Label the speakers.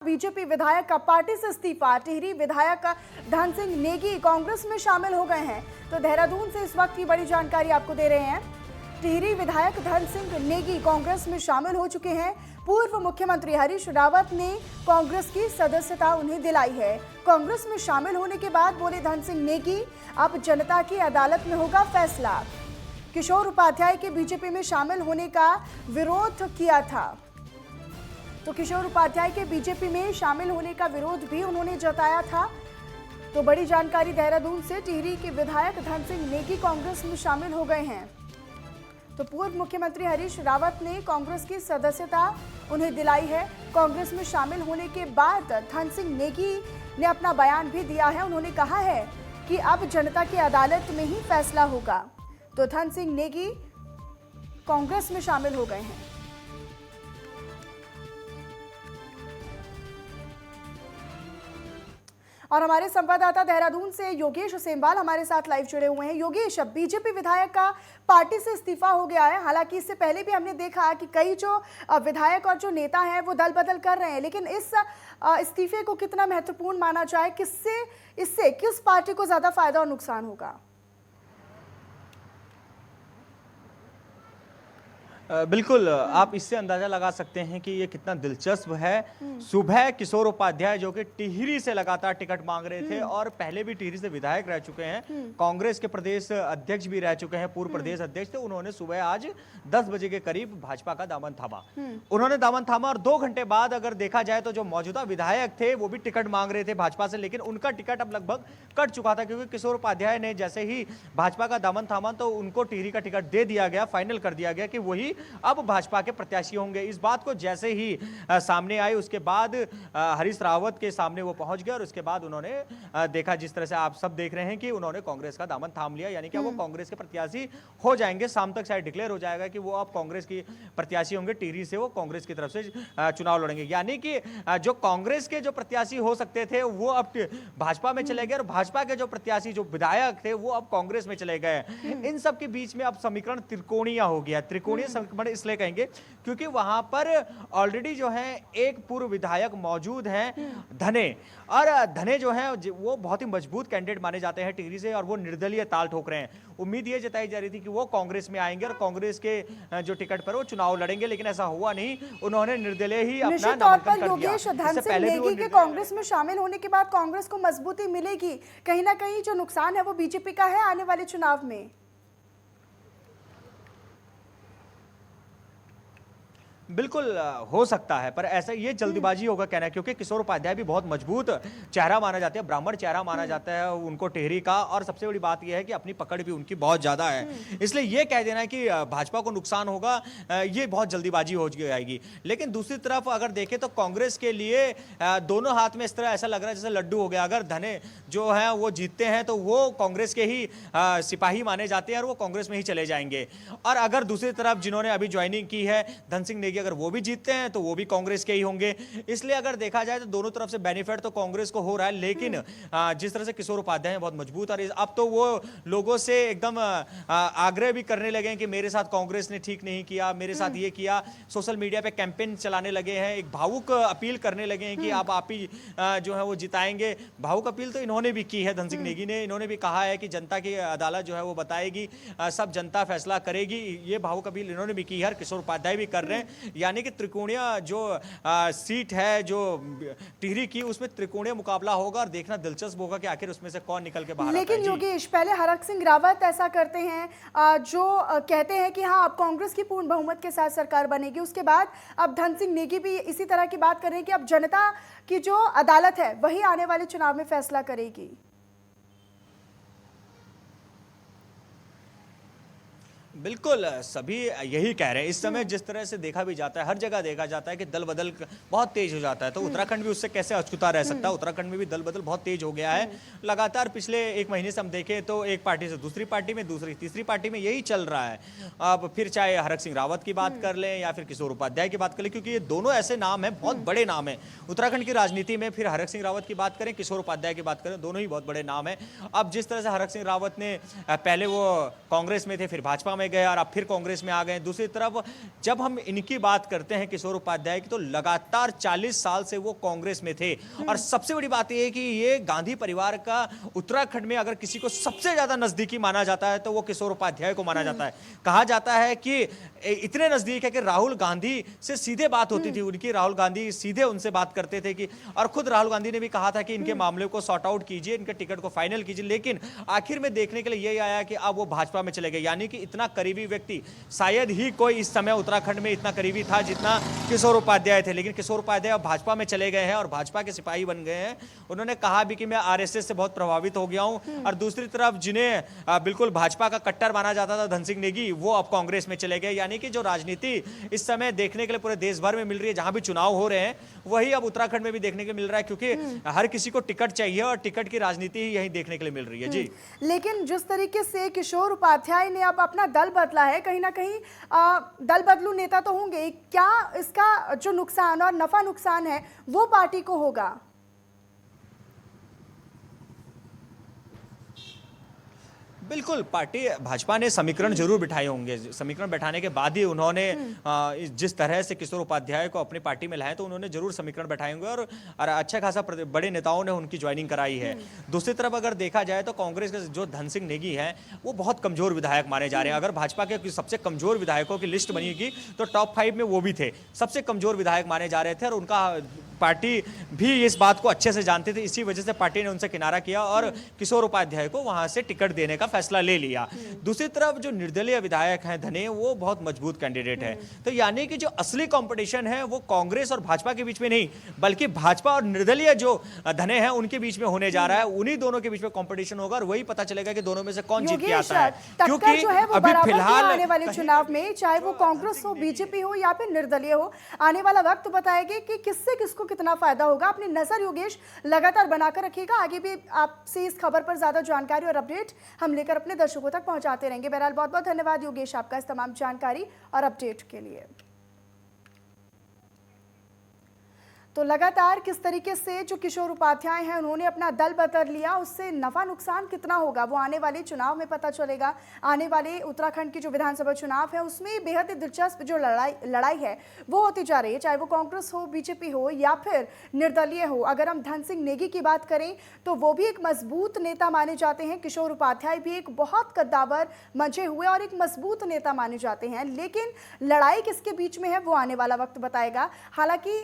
Speaker 1: BJP विधायक का party से इस्तीफा। टिहरी विधायक धन सिंह नेगी कांग्रेस में शामिल हो गए हैं। तो देहरादून से इस वक्त की बड़ी जानकारी आपको दे रहे हैं। टिहरी विधायक धन सिंह नेगी कांग्रेस में शामिल हो चुके हैं। पूर्व मुख्यमंत्री हरीश रावत ने कांग्रेस की सदस्यता उन्हें दिलाई है। कांग्रेस में शामिल होने के बाद बोले धन सिंह नेगी, अब जनता की अदालत में होगा फैसला। किशोर उपाध्याय के बीजेपी में शामिल होने का विरोध किया था, तो किशोर उपाध्याय के बीजेपी में शामिल होने का विरोध भी उन्होंने जताया था। तो बड़ी जानकारी देहरादून से, टिहरी के विधायक धन सिंह नेगी कांग्रेस में शामिल हो गए हैं। तो पूर्व मुख्यमंत्री हरीश रावत ने कांग्रेस की सदस्यता उन्हें दिलाई है। कांग्रेस में शामिल होने के बाद धन सिंह नेगी ने अपना बयान भी दिया है। उन्होंने कहा है कि अब जनता की अदालत में ही फैसला होगा। तो धन सिंह नेगी कांग्रेस में शामिल हो गए हैं। और हमारे संवाददाता देहरादून से योगेश सेमवाल हमारे साथ लाइव जुड़े हुए हैं। योगेश, बीजेपी विधायक का पार्टी से इस्तीफा हो गया है। हालांकि इससे पहले भी हमने देखा कि कई जो विधायक और जो नेता हैं वो दल बदल कर रहे हैं, लेकिन इस इस्तीफे को कितना महत्वपूर्ण माना जाए? इससे किस पार्टी को ज्यादा फायदा और नुकसान होगा?
Speaker 2: बिल्कुल, आप इससे अंदाजा लगा सकते हैं कि ये कितना दिलचस्प है। सुबह किशोर उपाध्याय जो कि टिहरी से लगातार टिकट मांग रहे थे और पहले भी टिहरी से विधायक रह चुके हैं, कांग्रेस के प्रदेश अध्यक्ष भी रह चुके हैं, पूर्व प्रदेश अध्यक्ष थे। उन्होंने सुबह आज 10 बजे के करीब भाजपा का दामन थामा। उन्होंने दामन थामा और 2 घंटे बाद अगर देखा जाए तो जो मौजूदा विधायक थे वो भी टिकट मांग रहे थे भाजपा से, लेकिन उनका टिकट अब लगभग कट चुका था, क्योंकि किशोर उपाध्याय ने जैसे ही भाजपा का दामन थामा तो उनको टिहरी का टिकट दे दिया गया, फाइनल कर दिया गया कि वही अब भाजपा के प्रत्याशी होंगे। इस बात को जैसे ही सामने आई, उसके बाद हरीश रावत के सामने वो पहुंच गए और उसके बाद उन्होंने देखा, जिस तरह से आप सब देख रहे हैं कि उन्होंने कांग्रेस का दामन थाम लिया, यानी कि वो कांग्रेस के प्रत्याशी हो जाएंगे। शाम तक शायद डिक्लेयर हो जाएगा कि वो अब कांग्रेस की प्रत्याशी होंगे। टिहरी से वो कांग्रेस की तरफ से चुनाव लड़ेंगे, यानी कि जो कांग्रेस के जो प्रत्याशी हो सकते थे वो अब भाजपा में चले गए और भाजपा के जो प्रत्याशी जो विधायक थे वो अब कांग्रेस में चले गए। इन सब के बीच में अब समीकरण त्रिकोणीय हो गया। त्रिकोणीय समीकरण इसलिए कहेंगे क्योंकि वहां पर ऑलरेडी जो है एक पूर्व विधायक मौजूद हैं, धने, और धने जो है वो बहुत ही मजबूत कैंडिडेट माने जाते हैं टिहरी से, और वो निर्दलीय ताल ठोक रहे हैं। उम्मीद ये जताई जा रही थी कि वो कांग्रेस में आएंगे और कांग्रेस के जो टिकट पर वो चुनाव लड़ेंगे, लेकिन ऐसा हुआ नहीं। उन्होंने निर्दलीय ही अपना नामांकन कर दिया।
Speaker 1: धन सिंह नेगी के कांग्रेस में शामिल होने के बाद कांग्रेस को मजबूती मिलेगी। कहीं ना कहीं जो नुकसान है वो बीजेपी का है आने वाले चुनाव में।
Speaker 2: बिल्कुल हो सकता है, पर ऐसा ये जल्दीबाजी होगा कहना है, क्योंकि किशोर उपाध्याय भी बहुत मजबूत चेहरा माना जाता है, ब्राह्मण चेहरा माना जाता है उनको टिहरी का, और सबसे बड़ी बात यह है कि अपनी पकड़ भी उनकी बहुत ज्यादा है। इसलिए ये कह देना है कि भाजपा को नुकसान होगा, ये बहुत जल्दीबाजी हो जाएगी। लेकिन दूसरी तरफ अगर देखें तो कांग्रेस के लिए दोनों हाथ में इस तरह ऐसा लग रहा है जैसे लड्डू हो गया। अगर धने जो है वो जीतते हैं तो वो कांग्रेस के ही सिपाही माने जाते हैं और वो कांग्रेस में ही चले जाएंगे, और अगर दूसरी तरफ जिन्होंने अभी ज्वाइनिंग की है धन सिंह नेगी, अगर वो भी जीतते हैं तो वो भी कांग्रेस के ही होंगे। इसलिए अगर देखा जाए तो दोनों तरफ से बेनिफिट तो कांग्रेस को हो रहा है, लेकिन जिस तरह से किशोर उपाध्याय हैं बहुत मजबूत, और अब तो वो लोगों से एकदम आग्रह भी करने लगे हैं कि मेरे साथ कांग्रेस ने ठीक नहीं किया, मेरे साथ ये किया। सोशल मीडिया पे कैंपेन चलाने लगे हैं, एक भावुक अपील करने लगे हैं कि आप ही जो है वो जिताएंगे। भावुक अपील तो इन्होंने भी की है, धन सिंह नेगी ने। इन्होंने भी कहा है कि जनता की अदालत जो है वो बताएगी, सब जनता फैसला करेगी। ये भावुक अपील इन्होंने भी की है, किशोर उपाध्याय भी कर रहे हैं। यानी कि त्रिकोणीय जो सीट है जो टिहरी की, उसमें त्रिकोणीय मुकाबला होगा और देखना दिलचस्प होगा कि आखिर उसमें से कौन निकल के बाहर आता है।
Speaker 1: लेकिन योगेश, पहले हरीश सिंह रावत ऐसा करते हैं जो कहते हैं कि हाँ अब कांग्रेस की पूर्ण बहुमत के साथ सरकार बनेगी, उसके बाद अब धन सिंह नेगी भी इसी तरह की बात कर रहे हैं कि अब जनता की जो अदालत है वही आने वाले चुनाव में फैसला करेगी।
Speaker 2: बिल्कुल, सभी यही कह रहे हैं। इस समय जिस तरह से देखा भी जाता है, हर जगह देखा जाता है कि दल बदल बहुत तेज हो जाता है, तो उत्तराखंड भी उससे कैसे अछूता रह सकता है। उत्तराखंड में भी दल बदल बहुत तेज हो गया है लगातार। पिछले 1 महीने से हम देखें तो एक पार्टी से दूसरी पार्टी में, दूसरी तीसरी पार्टी में, यही चल रहा है। अब फिर चाहे हरीश सिंह रावत की बात कर लें या फिर किशोर उपाध्याय की बात कर लें, क्योंकि ये दोनों ऐसे नाम हैं, बहुत बड़े नाम हैं उत्तराखंड की राजनीति में। फिर हरीश सिंह रावत की बात करें, किशोर उपाध्याय की बात करें, दोनों ही बहुत बड़े नाम हैं। अब जिस तरह से हरीश सिंह रावत ने पहले वो कांग्रेस में थे, फिर भाजपा में गए और अब फिर कांग्रेस में आ गए। दूसरी तरफ जब हम इनकी बात करते हैं किशोर उपाध्याय की, तो लगातार 40 साल से वो कांग्रेस में थे। और सबसे बड़ी बात यह है कि ये गांधी परिवार का उत्तराखंड में अगर किसी को सबसे ज्यादा नजदीकी माना जाता है तो वो किशोर उपाध्याय को माना जाता है। कहा जाता है कि इतने नजदीक है कि राहुल गांधी से सीधे बात होती थी उनकी, राहुल गांधी सीधे उनसे बात करते थे कि, और खुद राहुल गांधी ने भी कहा था कि इनके मामले को सॉर्ट आउट कीजिए, इनके टिकट को फाइनल कीजिए। लेकिन आखिर में देखने के लिए यही आया कि अब वो भाजपा में चले गए, यानी कि इतना करीबी व्यक्ति शायद ही कोई इस समय उत्तराखंड में इतना करीबी था जितना किशोर उपाध्याय थे। लेकिन किशोर उपाध्याय अब भाजपा में चले गए हैं और भाजपा के सिपाही बन गए हैं। उन्होंने कहा भी कि मैं आरएसएस से बहुत प्रभावित हो गया हूं। और दूसरी तरफ जिन्हें बिल्कुल भाजपा का कट्टर माना जाता था, धन सिंह नेगी, वो अब कांग्रेस में चले गए। यानी कि जो राजनीति इस समय देखने के लिए पूरे देश भर में मिल रही है, जहां भी चुनाव हो रहे हैं, वही अब उत्तराखंड में भी देखने के मिल रहा है, क्योंकि हर किसी को टिकट चाहिए और टिकट की राजनीति ही यही देखने के लिए मिल रही है। जी,
Speaker 1: लेकिन जिस तरीके से किशोर उपाध्याय ने अब अपना दल बदला है, कहीं ना कहीं दल बदलू नेता तो होंगे, क्या इसका जो नुकसान और नफा नुकसान है वो पार्टी को होगा?
Speaker 2: बिल्कुल, पार्टी भाजपा ने समीकरण जरूर बिठाए होंगे। समीकरण बैठाने के बाद ही उन्होंने जिस तरह से किशोर उपाध्याय को अपनी पार्टी में लाए, तो उन्होंने जरूर समीकरण बैठाए होंगे और अच्छा खासा बड़े नेताओं ने उनकी ज्वाइनिंग कराई है। दूसरी तरफ अगर देखा जाए तो कांग्रेस के जो धन सिंह नेगी हैं, वो बहुत कमजोर विधायक माने जा रहे हैं। अगर भाजपा के सबसे कमजोर विधायकों की लिस्ट बनेगी तो टॉप 5 में वो भी थे, सबसे कमजोर विधायक माने जा रहे थे। और उनका पार्टी भी इस बात को अच्छे से जानते थे, इसी वजह से पार्टी ने उनसे किनारा किया और किशोर उपाध्याय को वहां से टिकट देने का फैसला ले लिया। दूसरी तरफ जो निर्दलीय विधायक हैं धने, वो बहुत मजबूत कैंडिडेट है। तो यानी कि जो असली कंपटीशन है वो कांग्रेस और भाजपा के बीच में नहीं, बल्कि भाजपा और निर्दलीय जो धने हैं उनके बीच में होने जा रहा है। उन्हीं दोनों के बीच में कंपटीशन होगा और वही पता चलेगा कि दोनों में से कौन जीत के आता है।
Speaker 1: क्योंकि जो है वो अभी फिलहाल आने वाले चुनाव में, चाहे वो कांग्रेस हो, बीजेपी हो या फिर निर्दलीय हो, आने वाला वक्त बताएगा कि किससे किसको कितना फायदा होगा। अपनी नजर योगेश लगातार बनाकर रखिएगा, आगे भी आपसे इस खबर पर ज्यादा जानकारी और अपडेट हम लेकर अपने दर्शकों तक पहुंचाते रहेंगे। बहरहाल बहुत बहुत धन्यवाद योगेश आपका इस तमाम जानकारी और अपडेट के लिए। तो लगातार किस तरीके से जो किशोर उपाध्याय हैं उन्होंने अपना दल बदल लिया, उससे नफा नुकसान कितना होगा वो आने वाले चुनाव में पता चलेगा। आने वाले उत्तराखंड की जो विधानसभा चुनाव है उसमें बेहद ही दिलचस्प जो लड़ाई है वो होती जा रही है, चाहे वो कांग्रेस हो, बीजेपी हो या फिर निर्दलीय हो। अगर हम धन सिंह नेगी की बात करें तो वो भी एक मजबूत नेता माने जाते हैं, किशोर उपाध्याय भी एक बहुत कद्दावर, मंझे हुए और एक मजबूत नेता माने जाते हैं। लेकिन लड़ाई किसके बीच में है वो आने वाला वक्त बताएगा। हालांकि